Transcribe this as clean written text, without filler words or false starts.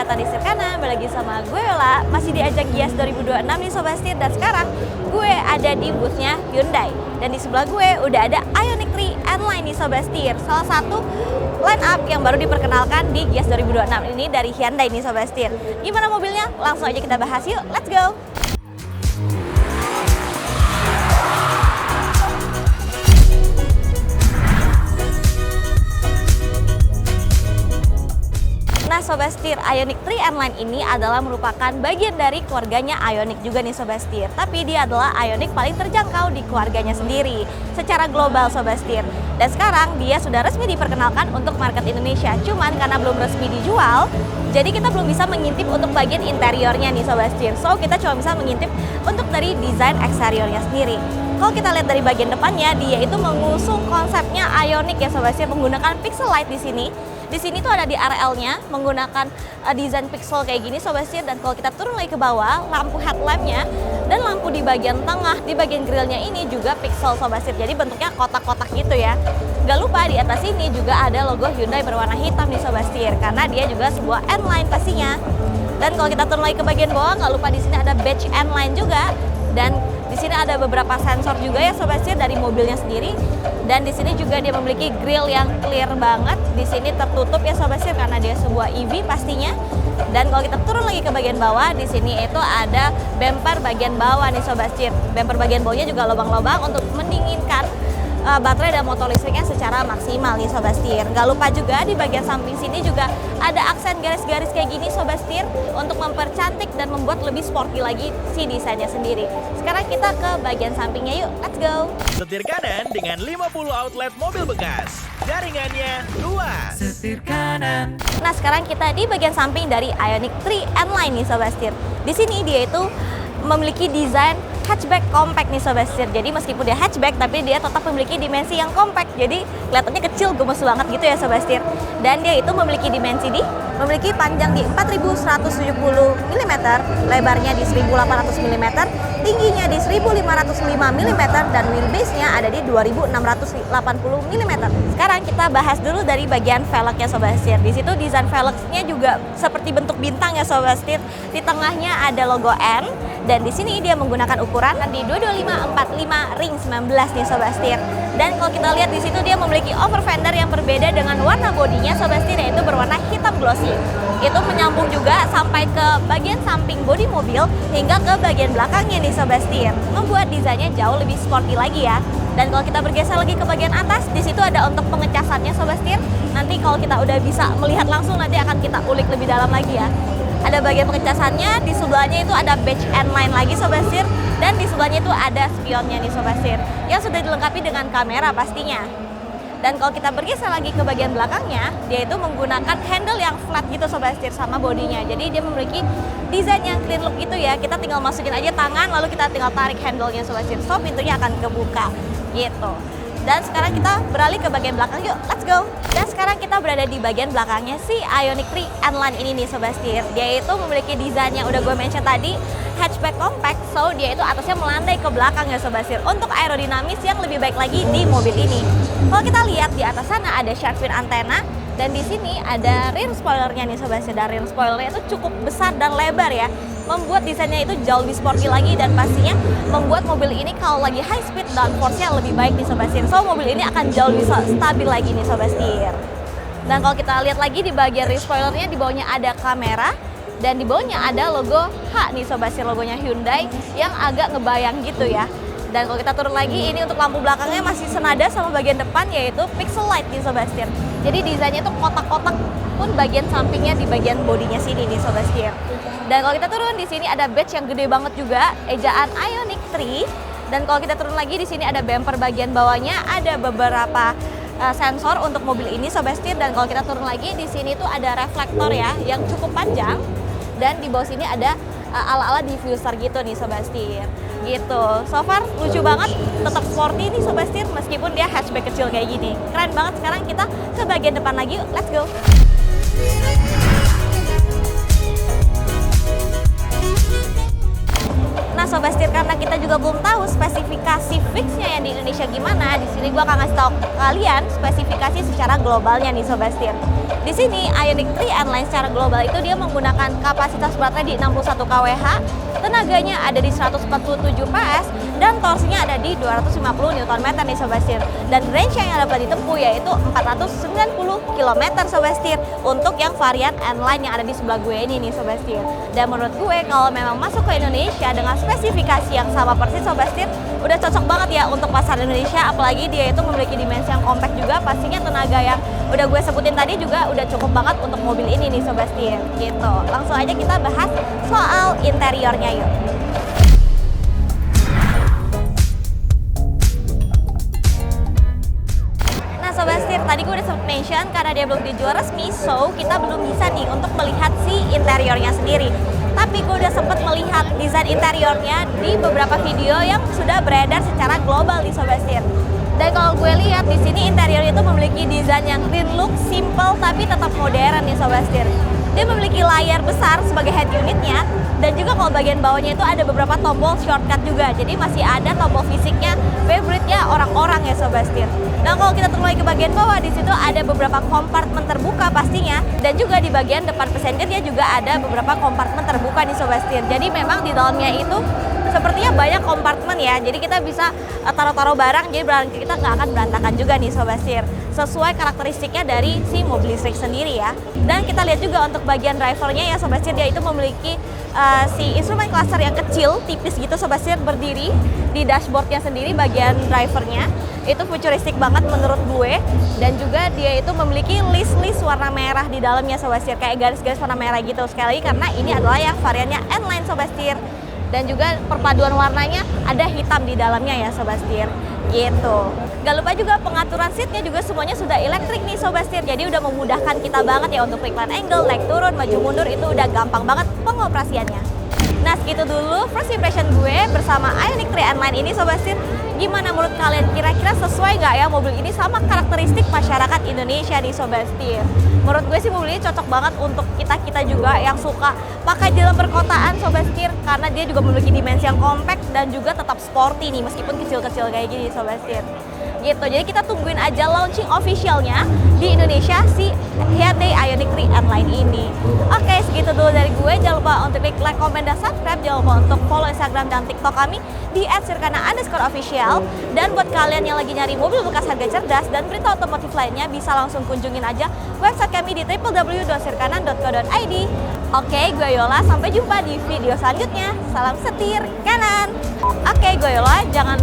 selamat datang di Sirkana. Balik lagi sama gue Yola, masih di ajang Gias 2026 nih Sobat Setir. Dan sekarang gue ada di boothnya Hyundai. Dan di sebelah gue udah ada Ioniq 3 N-Line nih Sobat Setir. Salah satu line up yang baru diperkenalkan di Gias 2026 ini dari Hyundai nih Sobat Setir. Gimana mobilnya? Langsung aja kita bahas yuk, let's go! Nah Sobat Setir, Ioniq 3 N-Line ini adalah merupakan bagian dari keluarganya Ioniq juga nih Sobat Setir. Tapi dia adalah Ioniq paling terjangkau di keluarganya sendiri secara global Sobat Setir. Dan sekarang dia sudah resmi diperkenalkan untuk market Indonesia. Cuman karena belum resmi dijual, jadi kita belum bisa mengintip untuk bagian interiornya nih Sobat Setir. So kita cuma bisa mengintip untuk dari desain eksteriornya sendiri. Kalau kita lihat dari bagian depannya, dia itu mengusung konsepnya Ioniq ya Sobat Setir, menggunakan pixel light di sini. Di sini tuh ada di RL-nya menggunakan desain pixel kayak gini Sobat Setir. Dan kalau kita turun lagi ke bawah, lampu headlampnya dan lampu di bagian tengah, di bagian grillnya ini juga pixel Sobat Setir. Jadi bentuknya kotak-kotak gitu ya. Gak lupa di atas ini juga ada logo Hyundai berwarna hitam nih Sobat Setir, karena dia juga sebuah N-Line pastinya. Dan kalau kita turun lagi ke bagian bawah, gak lupa di sini ada badge N-Line juga. Dan di sini ada beberapa sensor juga ya Sobat Setir dari mobilnya sendiri. Dan di sini juga dia memiliki grill yang clear banget. Di sini tertutup ya Sobat Setir karena dia sebuah EV pastinya. Dan kalau kita turun lagi ke bagian bawah, di sini itu ada bumper bagian bawah nih Sobat Setir. Bumper bagian bawahnya juga lubang-lubang untuk mendinginkan baterai dan motor listriknya secara maksimal nih Sobat Setir. Gak lupa juga di bagian samping sini juga ada aksen garis-garis kayak gini Sobat Setir untuk mempercantik dan membuat lebih sporty lagi si desainnya sendiri. Sekarang kita ke bagian sampingnya yuk, let's go! Setir kanan dengan 50 outlet mobil bekas. Jaringannya luas. Setir kanan. Nah sekarang kita di bagian samping dari Ioniq 3 N-Line nih Sobat Setir. Di sini dia itu memiliki desain hatchback compact nih Sobat Setir. Jadi meskipun dia hatchback tapi dia tetap memiliki dimensi yang compact. Jadi kelihatannya kecil, gemes banget gitu ya Sobat Setir. Dan dia itu memiliki dimensi memiliki panjang di 4170 mm, lebarnya di 1800 mm, tingginya di 1505 mm, dan wheelbase-nya ada di 2680 mm. Sekarang kita bahas dulu dari bagian velgnya Sobat Setir. Di situ desain velgnya juga seperti bentuk bintang ya Sobat Setir. Di tengahnya ada logo N. Dan di sini dia menggunakan ukuran di 225/45 ring 19 nih Sobat Setir. Dan kalau kita lihat di situ dia memiliki over fender yang berbeda dengan warna bodinya Sobat Setir, yaitu berwarna hitam glossy. Itu menyambung juga sampai ke bagian samping bodi mobil hingga ke bagian belakangnya nih Sobat Setir. Membuat desainnya jauh lebih sporty lagi ya. Dan kalau kita bergeser lagi ke bagian atas, di situ ada untuk pengecasannya Sobat Setir. Nanti kalau kita udah bisa melihat langsung, nanti akan kita ulik lebih dalam lagi ya. Ada bagian pengecasannya, di sebelahnya itu ada badge N-Line lagi Sobat Setir, dan di sebelahnya itu ada spionnya nih Sobat Setir, yang sudah dilengkapi dengan kamera pastinya. Dan kalau kita bergeser lagi ke bagian belakangnya, dia itu menggunakan handle yang flat gitu Sobat Setir sama bodinya. Jadi dia memiliki desain yang clean look gitu ya. Kita tinggal masukin aja tangan, lalu kita tinggal tarik handle-nya Sobat Setir. So pintunya akan kebuka gitu. Dan sekarang kita beralih ke bagian belakang yuk, let's go! Dan sekarang kita berada di bagian belakangnya si Ioniq 3 N-Line ini nih Sobat Setir. Dia itu memiliki desain yang udah gue mention tadi, hatchback compact, so dia itu atasnya melandai ke belakang ya Sobat Setir untuk aerodinamis yang lebih baik lagi di mobil ini. Kalau kita lihat di atas sana ada shark fin antena, dan di sini ada rear spoilernya nih Sobat Setir. Dan rear spoilernya itu cukup besar dan lebar ya, membuat desainnya itu jauh lebih sporty lagi, dan pastinya membuat mobil ini kalau lagi high speed downforce-nya lebih baik nih Sobat Setir. So mobil ini akan jauh lebih stabil lagi nih Sobat Setir. Dan kalau kita lihat lagi di bagian rear spoilernya, di bawahnya ada kamera, dan di bawahnya ada logo H nih Sobat Setir, logonya Hyundai yang agak ngebayang gitu ya. Dan kalau kita turun lagi, ini untuk lampu belakangnya masih senada sama bagian depan, yaitu pixel light nih Sobat Setir. Jadi desainnya tuh kotak-kotak pun bagian sampingnya di bagian bodinya sini nih Sobat Setir. Dan kalau kita turun, di sini ada badge yang gede banget juga, ejaan Ioniq 3. Dan kalau kita turun lagi, di sini ada bumper bagian bawahnya, ada beberapa sensor untuk mobil ini Sobat Setir. Dan kalau kita turun lagi, di sini tuh ada reflektor ya yang cukup panjang. Dan di bawah sini ada ala-ala diffuser gitu nih Sobat Setir. Gitu. So far lucu banget, tetap sporty nih Sobat Setir meskipun dia hatchback kecil kayak gini. Keren banget. Sekarang kita ke bagian depan lagi yuk, let's go. Nah Sobat Setir, karena kita juga belum tahu spesifikasi fixnya yang di Indonesia gimana. Di sini gua akan ngasih tahu ke kalian spesifikasi secara globalnya nih Sobat Setir. Di sini Ioniq 3 N-Line secara global itu dia menggunakan kapasitas baterai di 61 kWh, tenaganya ada di 147 PS, dan torsinya ada di 250 Nm nih Sobat Setir. Dan range yang dapat ditempuh yaitu 490 km Sobat Setir untuk yang varian N-Line yang ada di sebelah gue ini nih Sobat Setir. Dan menurut gue kalau memang masuk ke Indonesia dengan spesifikasi yang sama persis Sobat Setir, udah cocok banget ya untuk pasar Indonesia, apalagi dia itu memiliki dimensi yang compact juga, pastinya tenaga yang udah gue sebutin tadi juga udah cukup banget untuk mobil ini nih Sobat Setir gitu. Langsung aja kita bahas soal interiornya yuk. Nah Sobat Setir, tadi gue udah sempat mention karena dia belum dijual resmi, so kita belum bisa nih untuk melihat si interiornya sendiri. Tapi gue udah sempat melihat desain interiornya di beberapa video yang sudah beredar secara global di Sobat Setir. Dan kalau gue lihat di sini interiornya itu memiliki desain yang clean look, simple tapi tetap modern nih Sobat Setir. Dia memiliki layar besar sebagai head unitnya, dan juga kalau bagian bawahnya itu ada beberapa tombol shortcut juga. Jadi masih ada tombol fisiknya, favorite-nya orang-orang ya Sobat Setir. Nah kalau kita turun lagi ke bagian bawah, di situ ada beberapa kompartemen terbuka pastinya, dan juga di bagian depan passengernya juga ada beberapa kompartemen terbuka nih Sobat Setir. Jadi memang di dalamnya itu sepertinya banyak kompartemen ya, jadi kita bisa taruh-taruh barang, jadi barang kita nggak akan berantakan juga nih Sobat Setir, sesuai karakteristiknya dari si mobil listrik sendiri ya. Dan kita lihat juga untuk bagian drivernya ya Sobat Setir, dia itu memiliki si instrumen cluster yang kecil, tipis gitu Sobat Setir, berdiri di dashboardnya sendiri. Bagian drivernya itu futuristik banget menurut gue, dan juga dia itu memiliki list warna merah di dalamnya Sobat Setir, kayak garis-garis warna merah gitu. Sekali lagi karena ini adalah yang variannya N-Line Sobat Setir. Dan juga perpaduan warnanya ada hitam di dalamnya ya Sobat Setir gitu. Gak lupa juga pengaturan seatnya juga semuanya sudah elektrik nih Sobat Setir, jadi udah memudahkan kita banget ya untuk pelan angle, naik turun, maju mundur, itu udah gampang banget pengoperasiannya. Nah segitu dulu first impression gue bersama Ioniq 3 N-Line ini Sobat Setir. Gimana menurut kalian, kira-kira sesuai nggak ya mobil ini sama karakteristik masyarakat Indonesia nih Sobat Setir? Menurut gue sih mobil ini cocok banget untuk kita-kita juga yang suka pakai dalam perkotaan Sobat Setir, karena dia juga memiliki dimensi yang compact dan juga tetap sporty nih meskipun kecil-kecil kayak gini Sobat Setir. Gitu, jadi kita tungguin aja launching officialnya di Indonesia si Hyundai Ioniq 3 N-Line ini. Oke, segitu dulu dari gue. Jangan lupa untuk klik like, komen, dan subscribe. Jangan lupa untuk follow Instagram dan TikTok kami di @sirkana_official. Dan buat kalian yang lagi nyari mobil bekas harga cerdas dan berita otomotif lainnya, bisa langsung kunjungin aja website kami di www.sirkana.co.id. Oke, gue Yola. Sampai jumpa di video selanjutnya. Salam setir kanan. Oke, gue Yola. Jangan